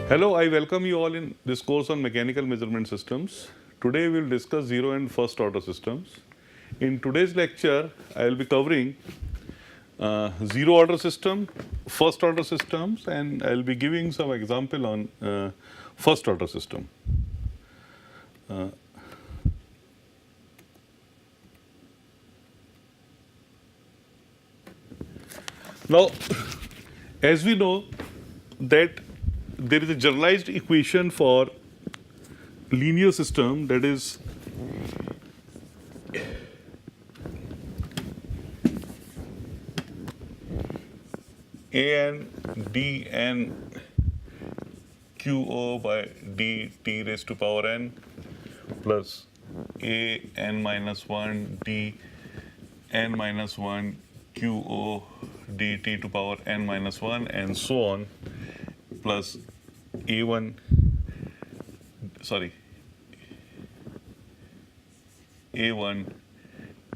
Hello, I welcome you all in this course on mechanical measurement systems. Today we will discuss zero and first order systems. In today's lecture, I will be covering zero order system, first order systems, and I will be giving some example on first order system. Now, as we know that there is a generalized equation for linear system, that is an dn qo by dt raised to power n plus a n minus 1 d n minus 1 qo dt to power n minus 1 and so on, plus a1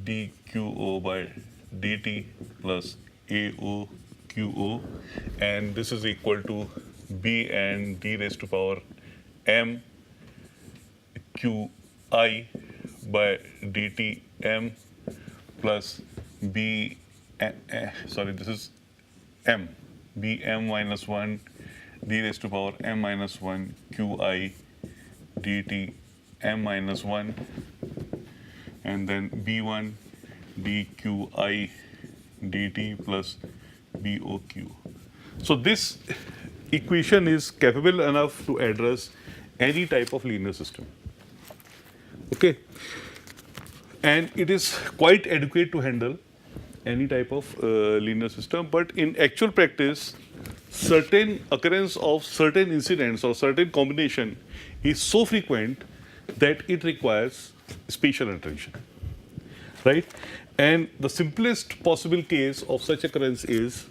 dqo by dt plus ao qo, and this is equal to b and d raised to power m qi by dt m plus b this is m bm minus 1 d raised to power m minus 1 qi dt m minus 1, and then b1 dqi dt plus boq. So this equation is capable enough to address any type of linear system. Okay, and it is quite adequate to handle any type of linear system, but in actual practice, certain occurrence of certain incidents or certain combination is so frequent that it requires spatial attention, right? And the simplest possible case of such occurrence is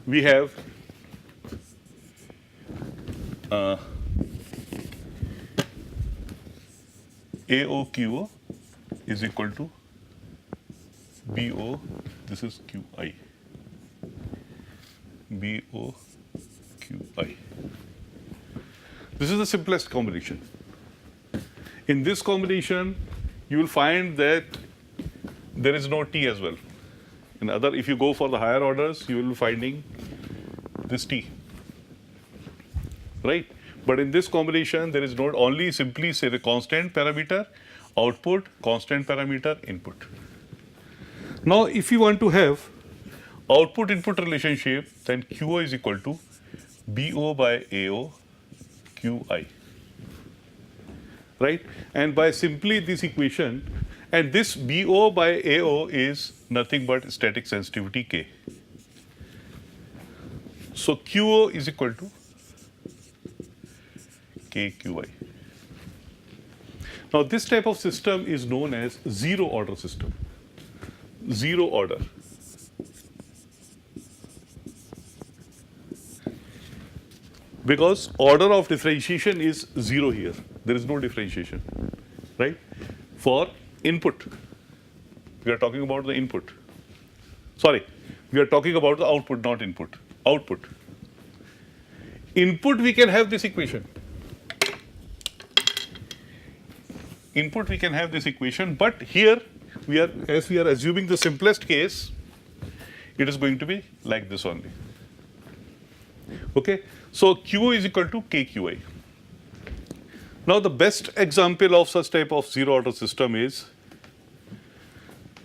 we have AOQO is equal to BO, this is QI, BOQI. This is the simplest combination. In this combination, you will find that there is no T as well. In other, if you go for the higher orders, you will be finding this T, right? But in this combination, there is not only simply say the constant parameter output, constant parameter input. Now, if you want to have output-input relationship, then QO is equal to BO by AO QI, right? And by simply this equation, and this BO by AO is nothing but static sensitivity K. So QO is equal to KQI. Now, this type of system is known as zero order system. Zero order. Because order of differentiation is zero here. There is no differentiation, right? For input, we are talking about the input. Sorry, we are talking about the output, not input. Output. Input, we can have this equation. Input, we can have this equation, but here we are, as we are assuming the simplest case, it is going to be like this only. Okay, so QO is equal to KQI. Now, the best example of such type of zero order system is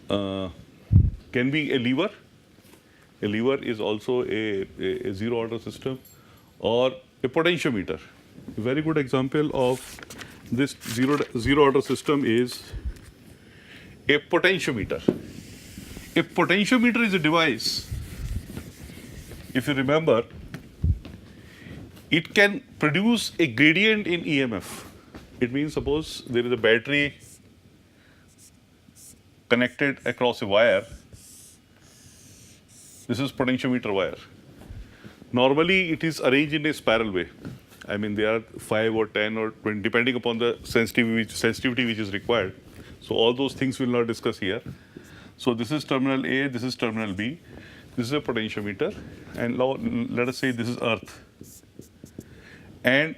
can be a lever. A lever is also a zero order system, or a potentiometer. A very good example of this zero order system is a potentiometer. A potentiometer is a device, if you remember, it can produce a gradient in EMF. It means suppose there is a battery connected across a wire. This is potentiometer wire. Normally it is arranged in a spiral way. I mean, there are 5 or 10 or 20 depending upon the sensitivity which is required. So all those things we will not discuss here. So this is terminal A, this is terminal B. This is a potentiometer, and now let us say this is earth. and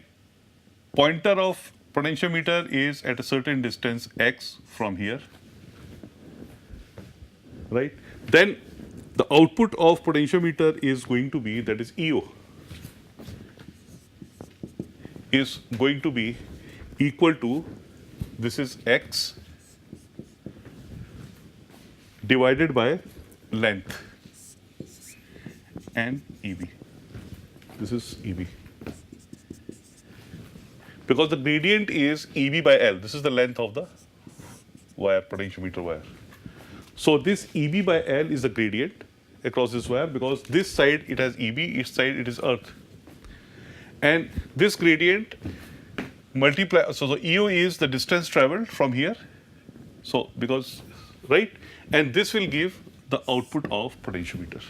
pointer of potentiometer is at a certain distance x from here, right? Then the output of potentiometer is going to be, that is EO, is going to be equal to, this is x divided by length and EB. This is EB. Because the gradient is EB by L. This is the length of the wire, potentiometer wire. So this EB by L is the gradient across this wire, because this side it has EB, each side it is earth. And this gradient multiply, so the EO is the distance traveled from here. So because, right? And this will give the output of potentiometer.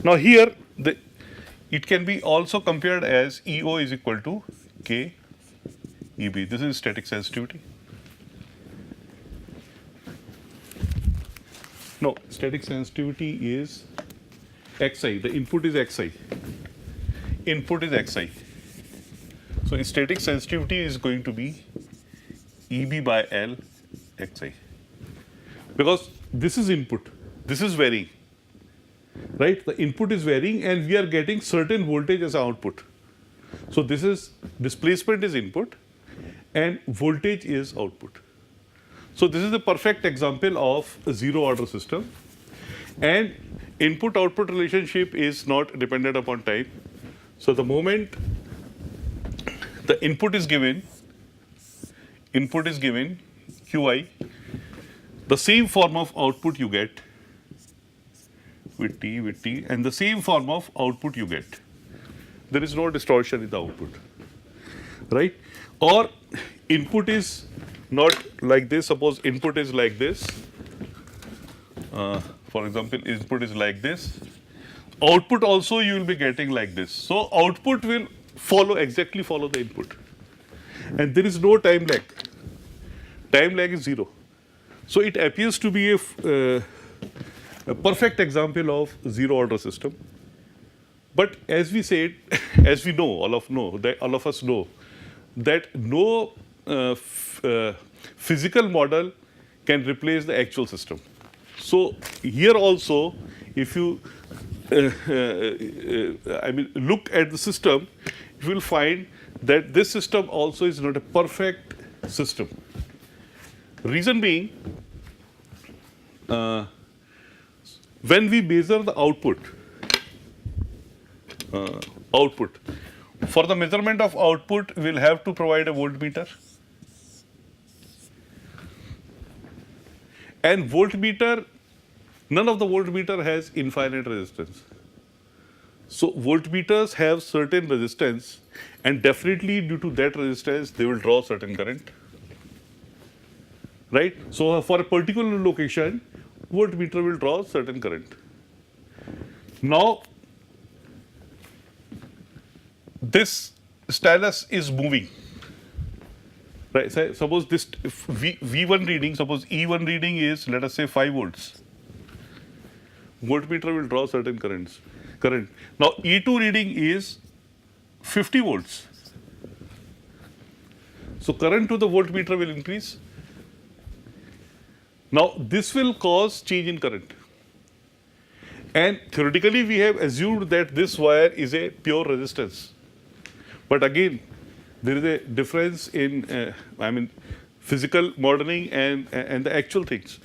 Now here, it can be also compared as EO is equal to K EB. This is static sensitivity. No, static sensitivity is Xi. The input is Xi. Input is Xi. So static sensitivity is going to be EB by L Xi. Because this is input, this is varying, right? The input is varying and we are getting certain voltage as output. So this is, displacement is input and voltage is output. So this is a perfect example of a zero order system, and input output relationship is not dependent upon time. So the moment the input is given Qi, the same form of output you get with T, and the same form of output you get. There is no distortion in the output, right? Or input is not like this. Suppose input is like this. For example, input is like this. Output also you will be getting like this. So output will exactly follow the input. And there is no time lag. Time lag is 0. So it appears to be a perfect example of zero order system. But as we said, as we know, all of us know that no physical model can replace the actual system. So here also, if you look at the system, you will find that this system also is not a perfect system. Reason being, when we measure the output, for the measurement of output, we'll have to provide a voltmeter. And voltmeter, none of the voltmeter has infinite resistance. So voltmeters have certain resistance, and definitely due to that resistance, they will draw certain current. Right? So for a particular location, voltmeter will draw certain current. Now, this stylus is moving. Right? So suppose this V1 reading, suppose E1 reading is, let us say, 5 volts. Voltmeter will draw certain current. Now E2 reading is 50 volts. So current to the voltmeter will increase. Now this will cause change in current. And theoretically we have assumed that this wire is a pure resistance. But again, there is a difference in physical modeling and the actual things.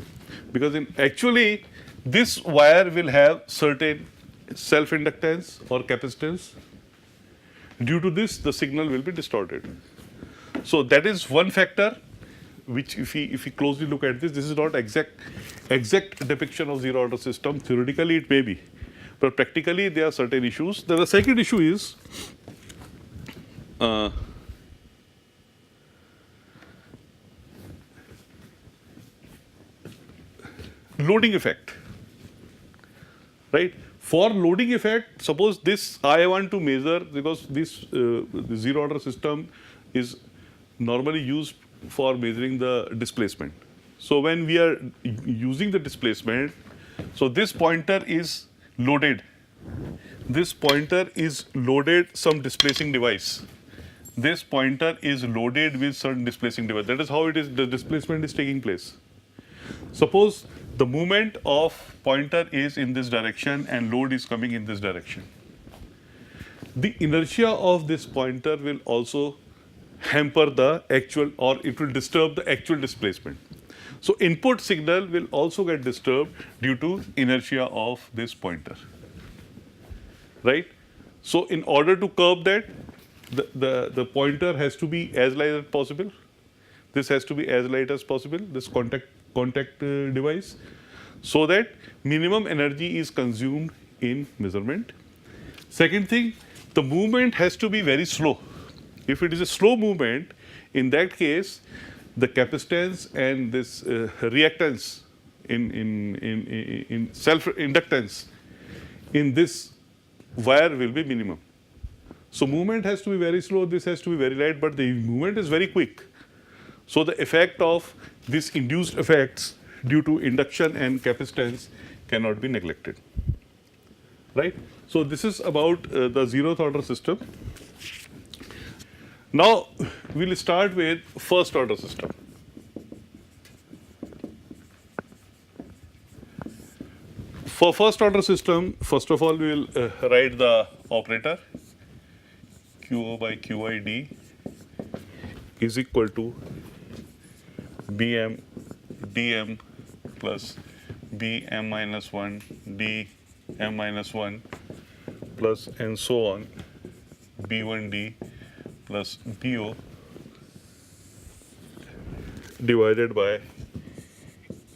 Because actually this wire will have certain self-inductance or capacitance. Due to this, the signal will be distorted. So that is one factor which, if we closely look at this is not exact depiction of zero order system. Theoretically it may be, but practically there are certain issues. Then the second issue is loading effect, right? For loading effect, suppose this I want to measure, because this the zero order system is normally used for measuring the displacement. So when we are using the displacement, so this pointer is loaded this pointer is loaded some displacing device. This pointer is loaded with certain displacing device. That is how it is, the displacement is taking place. Suppose the movement of pointer is in this direction and load is coming in this direction. The inertia of this pointer will also hamper the actual, or it will disturb the actual displacement. So input signal will also get disturbed due to inertia of this pointer, right? So in order to curb that, the pointer has to be as light as possible. This has to be as light as possible, this contact device, so that minimum energy is consumed in measurement. Second thing, the movement has to be very slow. If it is a slow movement, in that case, the capacitance and this reactance in self-inductance in this wire will be minimum. So movement has to be very slow, this has to be very light, but the movement is very quick. So the effect of these induced effects due to induction and capacitance cannot be neglected, right? So this is about the zeroth order system. Now we'll start with first order system. For first order system, first of all we will write the operator Qo by Qid is equal to Bm dm plus Bm minus 1 dm minus 1 plus and so on B1d plus Bo divided by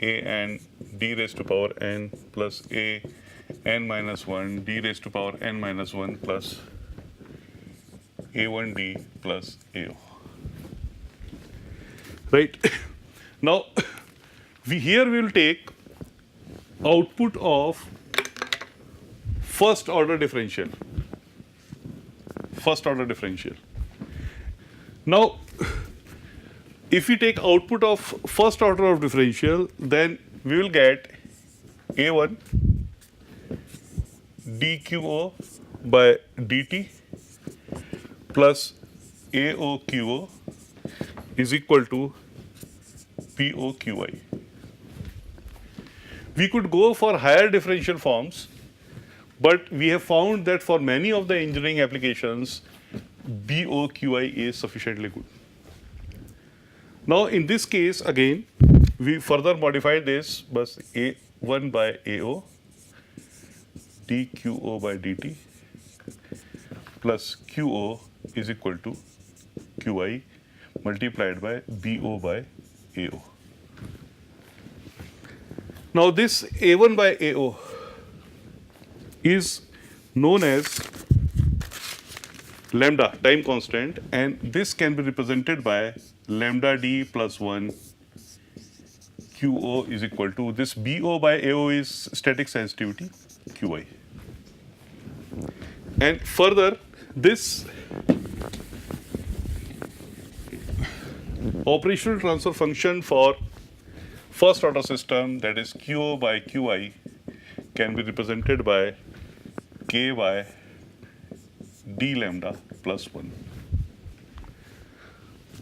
a n d raised to power n plus a n minus 1 d raised to power n minus 1 plus a1d plus ao. Right? Now, here we will take output of first order differential. First order differential. Now, if we take output of first order of differential, then we will get A1 dQo by dt plus AOQo is equal to POQi. We could go for higher differential forms, but we have found that for many of the engineering applications, BOQi is sufficiently good. Now in this case again, we further modify this bus A1 by AO dQo by dt plus QO is equal to QI multiplied by BO by AO. Now this A1 by AO is known as lambda, time constant, and this can be represented by lambda d plus 1 QO is equal to, this BO by AO is static sensitivity QI. And further, this operational transfer function for first order system, that is QO by QI, can be represented by K by d lambda plus 1.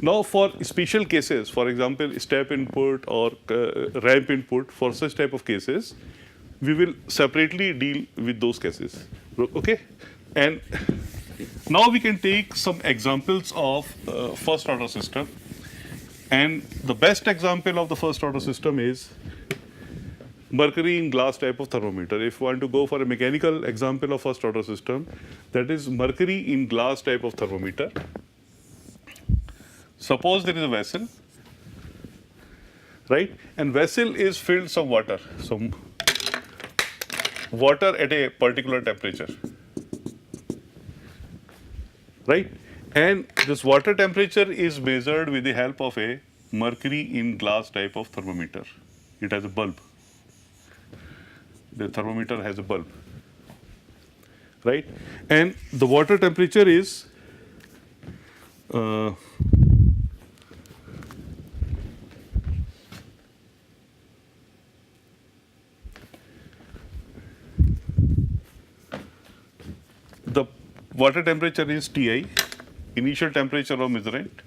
Now for special cases, for example, step input or ramp input, for such type of cases, we will separately deal with those cases. Okay? And now we can take some examples of first order system. And the best example of the first order system is mercury in glass type of thermometer. If you want to go for a mechanical example of first order system, that is mercury in glass type of thermometer. Suppose there is a vessel, right? And vessel is filled some water at a particular temperature, right? And this water temperature is measured with the help of a mercury in glass type of thermometer. It has a bulb. The thermometer has a bulb, right? And the water temperature is water temperature is Ti, initial temperature of measurement.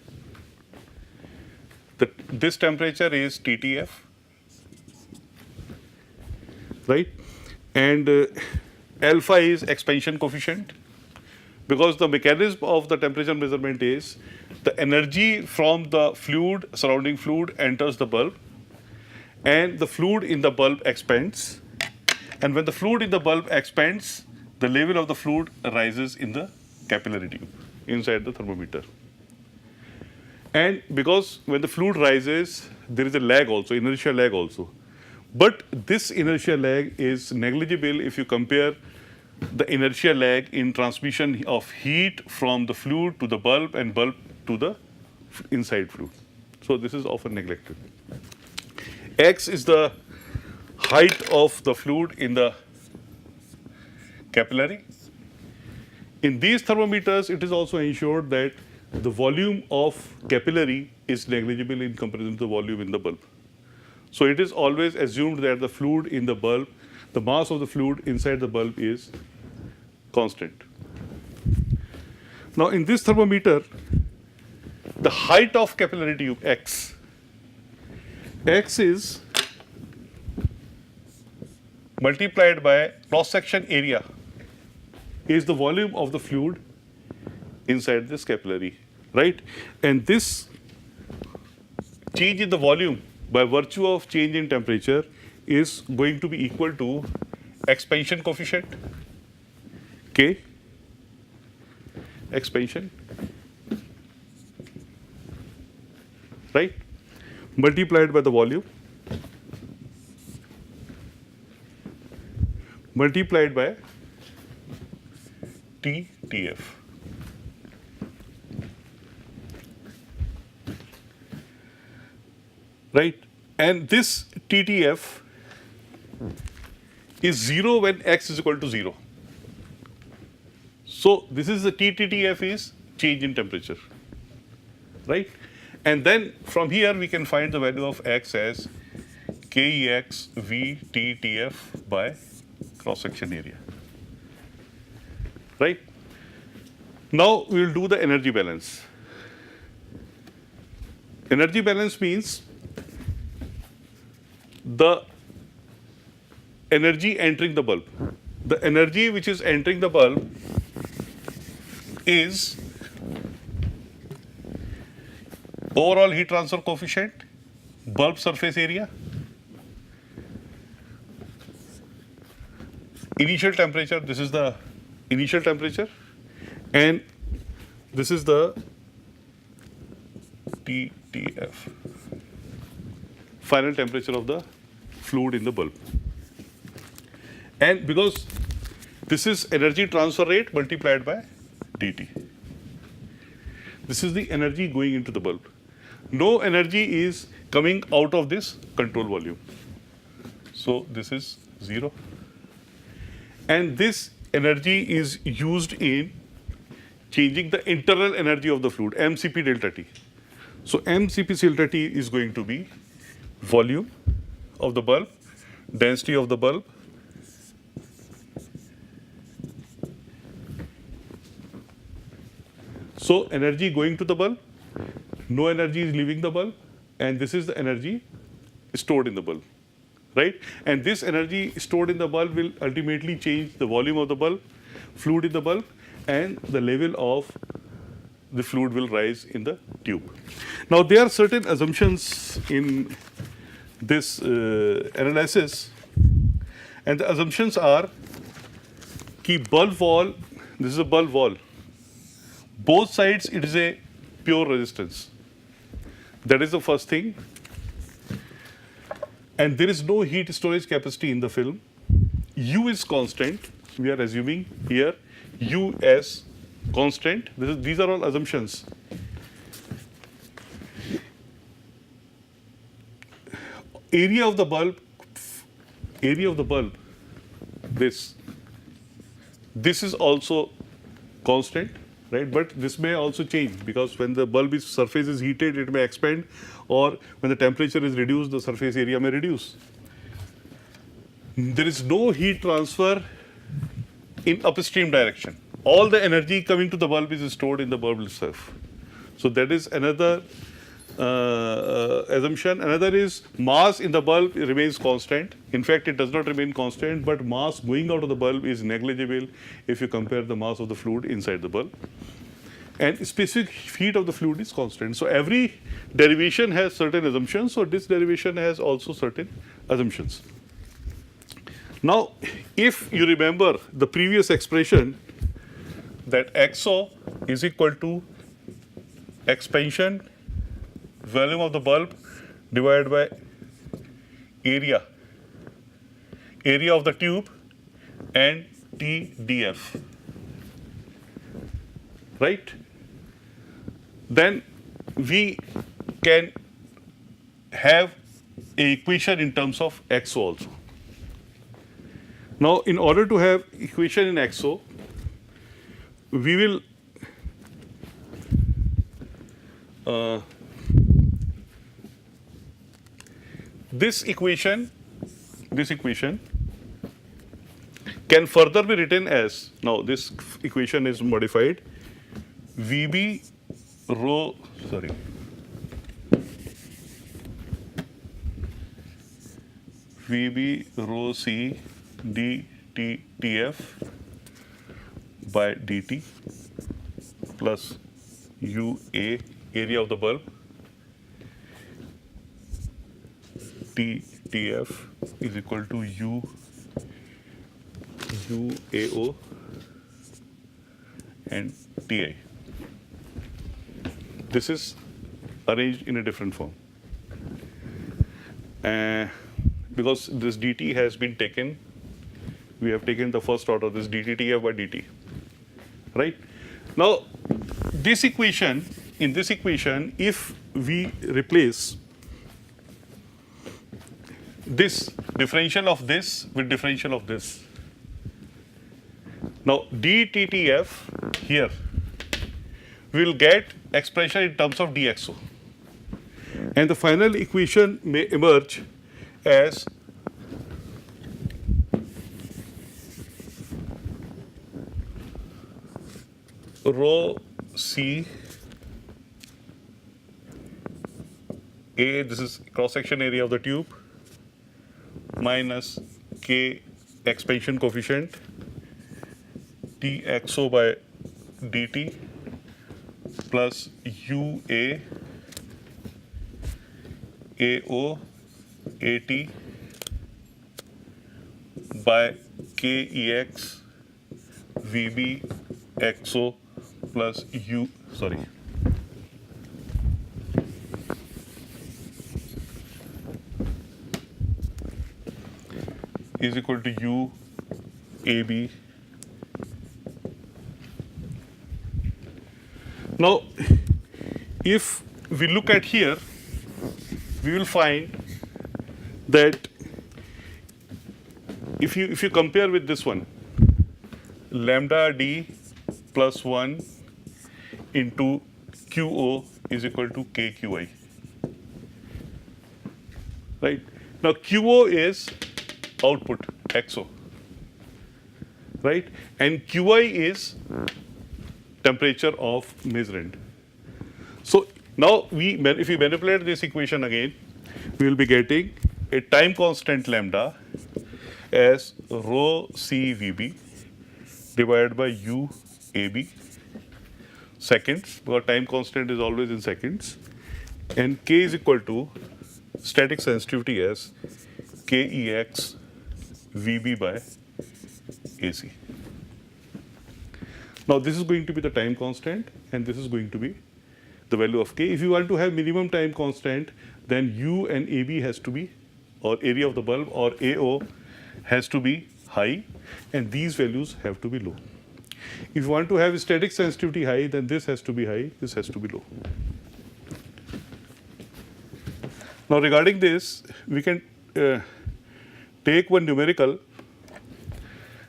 This temperature is TTF, right? And alpha is expansion coefficient, because the mechanism of the temperature measurement is the energy from the fluid, surrounding fluid, enters the bulb, and the fluid in the bulb expands. And when the fluid in the bulb expands, the level of the fluid rises in the capillary tube inside the thermometer. And because when the fluid rises, there is a lag also, inertia lag also. But this inertia lag is negligible if you compare the inertia lag in transmission of heat from the fluid to the bulb and bulb to the inside fluid. So this is often neglected. X is the height of the fluid in the capillary. In these thermometers, it is also ensured that the volume of capillary is negligible in comparison to the volume in the bulb. So it is always assumed that the fluid in the bulb, the mass of the fluid inside the bulb is constant. Now in this thermometer, the height of capillary tube X is multiplied by cross-section area is the volume of the fluid inside this capillary, right? And this change in the volume by virtue of change in temperature is going to be equal to expansion coefficient, K, expansion, right, multiplied by the volume, multiplied by TTF. Right? And this TTF is 0 when X is equal to 0. So this is the TTF is change in temperature. Right? And then from here we can find the value of X as KEX VTTF by cross-section area. Right? Now we will do the energy balance. Energy balance means the energy entering the bulb. The energy which is entering the bulb is overall heat transfer coefficient, bulb surface area, initial temperature, this is the initial temperature, and this is the TTF, final temperature of the fluid in the bulb. And because this is energy transfer rate multiplied by dt. This is the energy going into the bulb. No energy is coming out of this control volume. So this is 0. And this energy is used in changing the internal energy of the fluid, mCp delta T. So mCp delta T is going to be volume of the bulb, density of the bulb, so energy going to the bulb, no energy is leaving the bulb, and this is the energy stored in the bulb, right? And this energy stored in the bulb will ultimately change the volume of the bulb, fluid in the bulb, and the level of the fluid will rise in the tube. Now there are certain assumptions in this analysis, and the assumptions are कि bulb wall, this is a bulb wall, both sides it is a pure resistance. That is the first thing. And there is no heat storage capacity in the film. U is constant. We are assuming here U as constant. These are all assumptions. Area of the bulb, this is also constant, right? But this may also change because when the bulb surface is heated, it may expand, or when the temperature is reduced, the surface area may reduce. There is no heat transfer in upstream direction. all the energy coming to the bulb is stored in the bulb itself. So that is another assumption. Another is mass in the bulb remains constant. In fact, it does not remain constant, but mass going out of the bulb is negligible if you compare the mass of the fluid inside the bulb. And specific heat of the fluid is constant. So every derivation has certain assumptions. So this derivation has also certain assumptions. Now, if you remember the previous expression that XO is equal to expansion volume of the bulb divided by area of the tube and TDF, right? Then we can have a equation in terms of XO also. Now, in order to have equation in XO, we will this equation can further be written as, now this equation is modified, VB rho C dTTF by dt plus UA area of the bulb TTF is equal to UAO and TI. This is arranged in a different form. Because this dt has been taken, we have taken the first order, this dTTF by dt, right? Now, this equation, in this equation, if we replace this differential of this with differential of this, now dTTF here, we will get expression in terms of dXO. And the final equation may emerge as rho C A, this is cross-section area of the tube, minus K expansion coefficient dXO by dt plus UA AO AT by KEX VB XO plus is equal to U AB. Now, if we look at here, we will find that if you compare with this one, lambda d plus 1 into QO is equal to KQI. Right? Now, QO is output, XO. Right? And QI is temperature of measurand. So, now if we manipulate this equation again, we will be getting a time constant lambda as rho CVB divided by UAB seconds, because time constant is always in seconds, and K is equal to static sensitivity as KEX VB by AC. Now, this is going to be the time constant, and this is going to be the value of K. If you want to have minimum time constant, then U and AB has to be, or area of the bulb, or AO has to be high, and these values have to be low. If you want to have static sensitivity high, then this has to be high, this has to be low. Now, regarding this, we can take one numerical,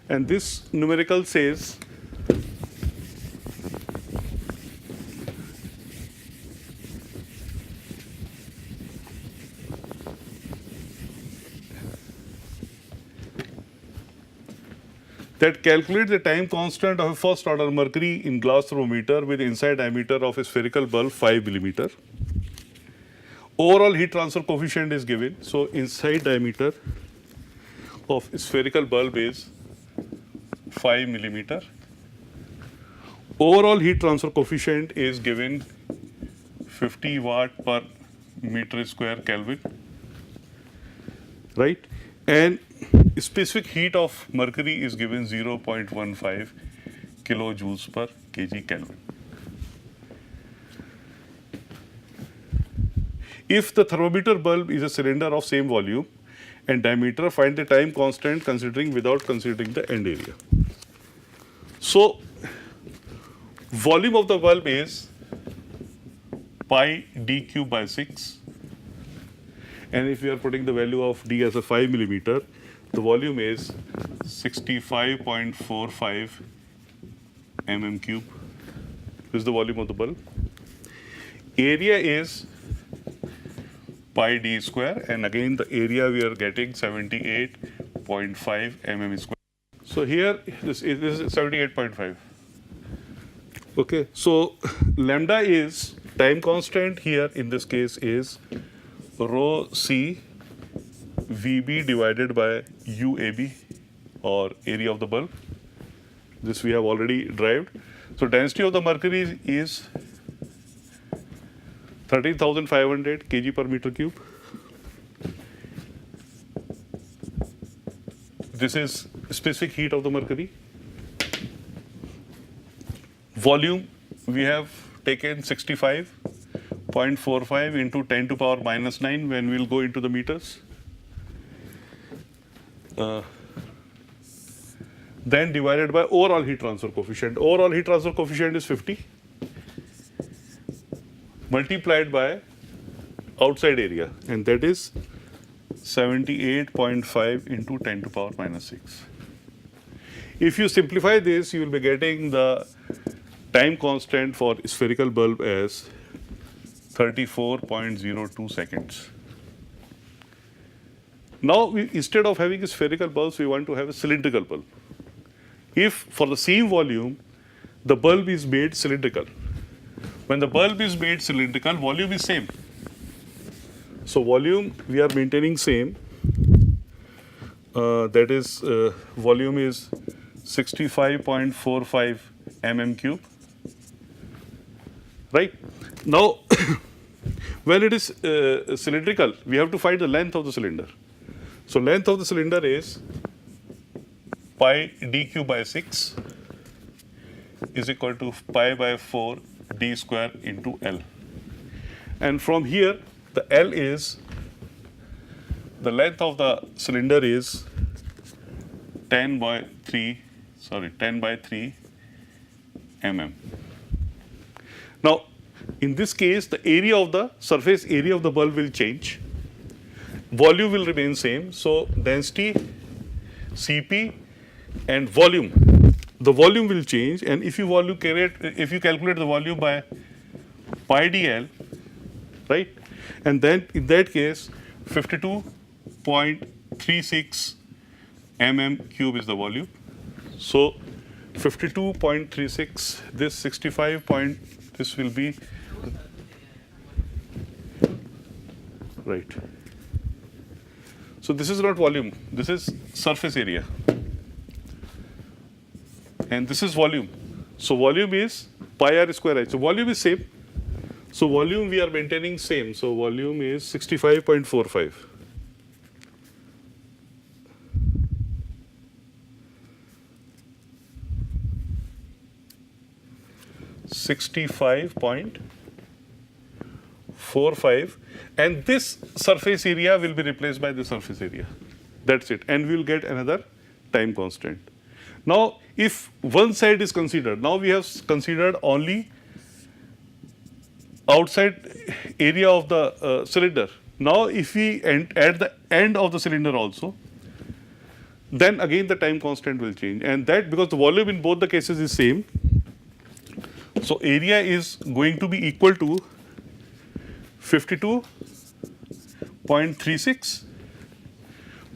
and this numerical says that calculates the time constant of a first order mercury in glass thermometer with inside diameter of a spherical bulb 5 millimeter. Overall heat transfer coefficient is given. So inside diameter of spherical bulb is 5 millimeter. Overall heat transfer coefficient is given 50 watt per meter square Kelvin, right? And specific heat of mercury is given 0.15 kilojoules per kg Kelvin. If the thermometer bulb is a cylinder of same volume and diameter, find the time constant without considering the end area. So, volume of the bulb is pi d cube by 6, and if we are putting the value of d as a 5 millimeter, the volume is 65.45 mm cube. This is the volume of the bulb. Area is pi d square, and again the area we are getting 78.5 mm square. So here this is 78.5. Okay, so lambda is time constant here in this case is rho c VB divided by UAB, or area of the bulb. This we have already derived. So density of the mercury is 13,500 kg per meter cube. This is specific heat of the mercury. Volume we have taken 65.45 into 10 to power minus 9 when we will go into the meters. Then divided by overall heat transfer coefficient. Overall heat transfer coefficient is 50 multiplied by outside area, and that is 78.5 into 10 to power minus 6. If you simplify this, you will be getting the time constant for spherical bulb as 34.02 seconds. Now, instead of having a spherical bulb, we want to have a cylindrical bulb. If for the same volume, the bulb is made cylindrical. When the bulb is made cylindrical, volume is same. So volume we are maintaining same. That is volume is 65.45 mm cube. Right? Now, when it is cylindrical, we have to find the length of the cylinder. So length of the cylinder is pi d cube by 6 is equal to pi by 4 d square into L. And from here, the L is, the length of the cylinder is 10 by 3 mm. Now, in this case, the area of the surface area of the bulb will change. Volume will remain same. So, density, Cp, and volume. The volume will change, and if you calculate the volume by pi dl, right? And then in that case, 52.36 mm cube is the volume. So 52.36, this 65 point, this will be, right. So this is not volume, this is surface area. And this is volume. So volume is pi r square h. So volume is same. So volume we are maintaining same. So volume is 65.45. 65.45, and this surface area will be replaced by the surface area. That's it, and we will get another time constant. Now, if one side is considered, now we have considered only outside area of the cylinder. Now, if we add the end of the cylinder also, then again the time constant will change, and that because the volume in both the cases is same. So area is going to be equal to 52.36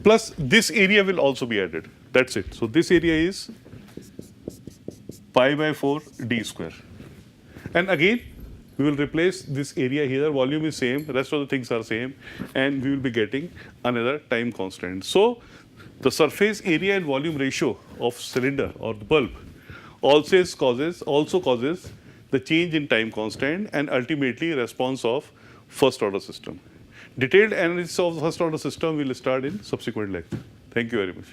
plus this area will also be added. That's it. So this area is pi by 4 d square. And again, we will replace this area here, volume is same, rest of the things are same, and we will be getting another time constant. So the surface area and volume ratio of cylinder or the bulb also causes the change in time constant and ultimately response of first order system. Detailed analysis of first order system will start in subsequent lecture. Thank you very much.